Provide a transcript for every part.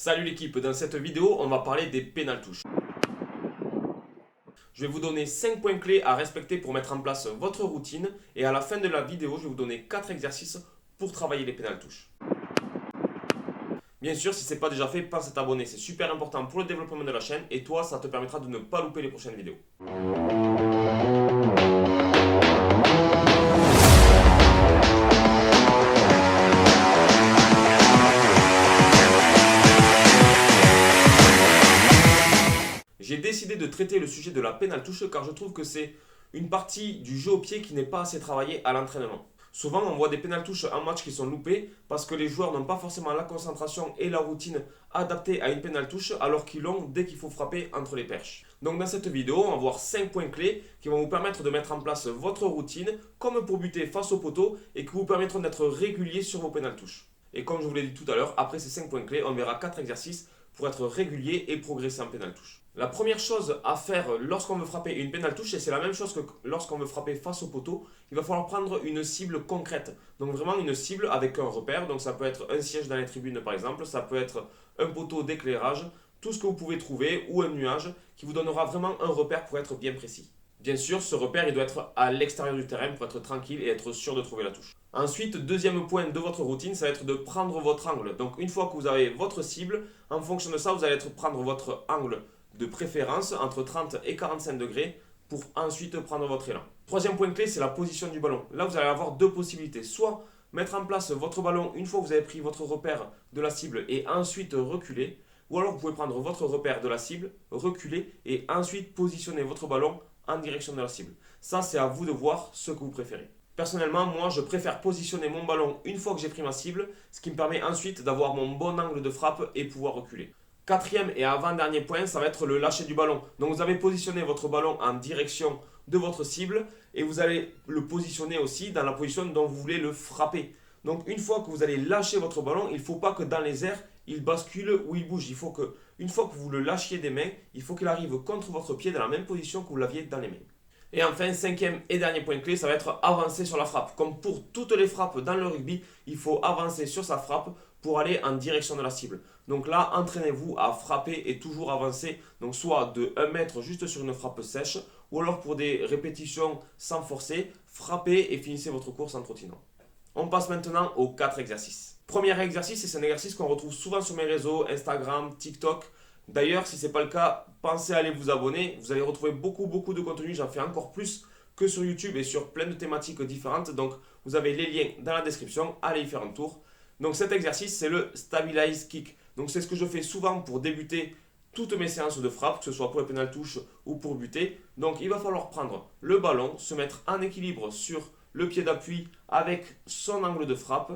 Salut l'équipe, dans cette vidéo on va parler des pénales touches. Je vais vous donner 5 points clés à respecter pour mettre en place votre routine et à la fin de la vidéo je vais vous donner 4 exercices pour travailler les pénales touches. Bien sûr, si ce n'est pas déjà fait, pense à t'abonner, c'est super important pour le développement de la chaîne et toi ça te permettra de ne pas louper les prochaines vidéos. J'ai décidé de traiter le sujet de la pénale touche car je trouve que c'est une partie du jeu au pied qui n'est pas assez travaillée à l'entraînement. Souvent, on voit des pénales touches en match qui sont loupées parce que les joueurs n'ont pas forcément la concentration et la routine adaptée à une pénale touche alors qu'ils l'ont dès qu'il faut frapper entre les perches. Donc dans cette vidéo, on va voir 5 points clés qui vont vous permettre de mettre en place votre routine comme pour buter face au poteau et qui vous permettront d'être régulier sur vos pénales touches. Et comme je vous l'ai dit tout à l'heure, après ces 5 points clés, on verra 4 exercices pour être régulier et progresser en pénale touche. La première chose à faire lorsqu'on veut frapper une pénale touche, et c'est la même chose que lorsqu'on veut frapper face au poteau, il va falloir prendre une cible concrète. Donc vraiment une cible avec un repère, donc ça peut être un siège dans les tribunes par exemple, ça peut être un poteau d'éclairage, tout ce que vous pouvez trouver, ou un nuage, qui vous donnera vraiment un repère pour être bien précis. Bien sûr, ce repère il doit être à l'extérieur du terrain pour être tranquille et être sûr de trouver la touche. Ensuite, deuxième point de votre routine, ça va être de prendre votre angle. Donc une fois que vous avez votre cible, en fonction de ça, vous allez prendre votre angle de préférence entre 30 et 45 degrés pour ensuite prendre votre élan. Troisième point clé, c'est la position du ballon. Là, vous allez avoir deux possibilités. Soit mettre en place votre ballon une fois que vous avez pris votre repère de la cible et ensuite reculer. Ou alors vous pouvez prendre votre repère de la cible, reculer et ensuite positionner votre ballon en direction de la cible. Ça, c'est à vous de voir ce que vous préférez. Personnellement, moi, je préfère positionner mon ballon une fois que j'ai pris ma cible, ce qui me permet ensuite d'avoir mon bon angle de frappe et pouvoir reculer. Quatrième et avant-dernier point, ça va être le lâcher du ballon. Donc vous avez positionné votre ballon en direction de votre cible et vous allez le positionner aussi dans la position dont vous voulez le frapper. Donc une fois que vous allez lâcher votre ballon, il ne faut pas que dans les airs, il bascule ou il bouge. Il faut que, une fois que vous le lâchiez des mains, il faut qu'il arrive contre votre pied dans la même position que vous l'aviez dans les mains. Et enfin, cinquième et dernier point clé, ça va être avancer sur la frappe. Comme pour toutes les frappes dans le rugby, il faut avancer sur sa frappe pour aller en direction de la cible. Donc là, entraînez-vous à frapper et toujours avancer, donc soit de 1 mètre juste sur une frappe sèche, ou alors pour des répétitions sans forcer, frappez et finissez votre course en trottinant. On passe maintenant aux 4 exercices. Premier exercice, c'est un exercice qu'on retrouve souvent sur mes réseaux, Instagram, TikTok. D'ailleurs, si ce n'est pas le cas, pensez à aller vous abonner. Vous allez retrouver beaucoup de contenu. J'en fais encore plus que sur YouTube et sur plein de thématiques différentes. Donc, vous avez les liens dans la description. Allez y faire un tour. Donc, cet exercice, c'est le Stabilize Kick. Donc, c'est ce que je fais souvent pour débuter toutes mes séances de frappe, que ce soit pour les pénales touches ou pour buter. Donc, il va falloir prendre le ballon, se mettre en équilibre sur le pied d'appui avec son angle de frappe.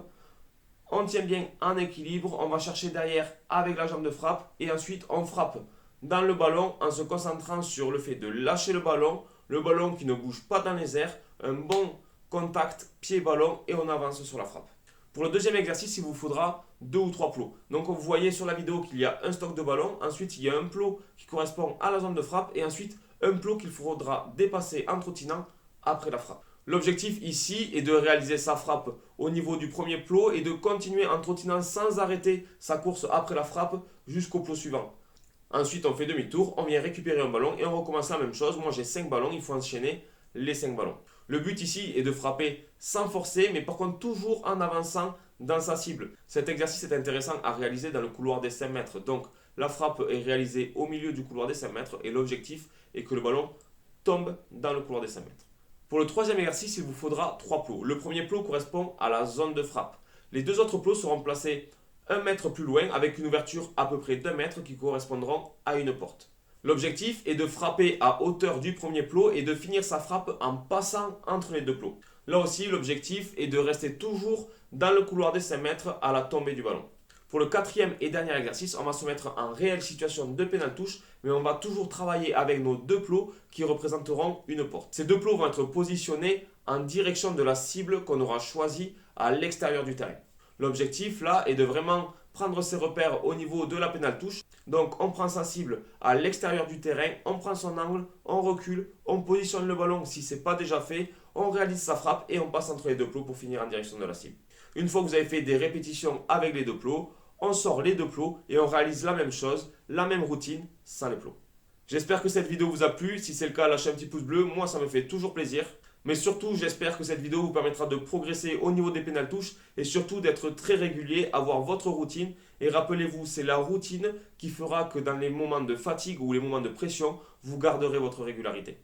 On tient bien en équilibre, on va chercher derrière avec la jambe de frappe et ensuite on frappe dans le ballon en se concentrant sur le fait de lâcher le ballon qui ne bouge pas dans les airs, un bon contact pied-ballon et on avance sur la frappe. Pour le deuxième exercice, il vous faudra 2 ou 3 plots. Donc vous voyez sur la vidéo qu'il y a un stock de ballon, ensuite il y a un plot qui correspond à la zone de frappe et ensuite un plot qu'il faudra dépasser en trottinant après la frappe. L'objectif ici est de réaliser sa frappe au niveau du premier plot et de continuer en trottinant sans arrêter sa course après la frappe jusqu'au plot suivant. Ensuite, on fait demi-tour, on vient récupérer un ballon et on recommence la même chose. Moi, j'ai 5 ballons, il faut enchaîner les 5 ballons. Le but ici est de frapper sans forcer, mais par contre toujours en avançant dans sa cible. Cet exercice est intéressant à réaliser dans le couloir des 5 mètres. Donc, la frappe est réalisée au milieu du couloir des 5 mètres et l'objectif est que le ballon tombe dans le couloir des 5 mètres. Pour le troisième exercice, il vous faudra 3 plots. Le premier plot correspond à la zone de frappe. Les 2 autres plots seront placés 1 mètre plus loin avec une ouverture à peu près d'1 mètre qui correspondront à une porte. L'objectif est de frapper à hauteur du premier plot et de finir sa frappe en passant entre les 2 plots. Là aussi, l'objectif est de rester toujours dans le couloir des 5 mètres à la tombée du ballon. Pour le quatrième et dernier exercice, on va se mettre en réelle situation de pénale touche, mais on va toujours travailler avec nos 2 plots qui représenteront une porte. Ces 2 plots vont être positionnés en direction de la cible qu'on aura choisie à l'extérieur du terrain. L'objectif là est de vraiment prendre ses repères au niveau de la pénale touche. Donc on prend sa cible à l'extérieur du terrain, on prend son angle, on recule, on positionne le ballon si ce n'est pas déjà fait, on réalise sa frappe et on passe entre les 2 plots pour finir en direction de la cible. Une fois que vous avez fait des répétitions avec les 2 plots, on sort les deux plots et on réalise la même chose, la même routine, sans les plots. J'espère que cette vidéo vous a plu. Si c'est le cas, lâchez un petit pouce bleu. Moi, ça me fait toujours plaisir. Mais surtout, j'espère que cette vidéo vous permettra de progresser au niveau des pénales touches et surtout d'être très régulier, avoir votre routine. Et rappelez-vous, c'est la routine qui fera que dans les moments de fatigue ou les moments de pression, vous garderez votre régularité.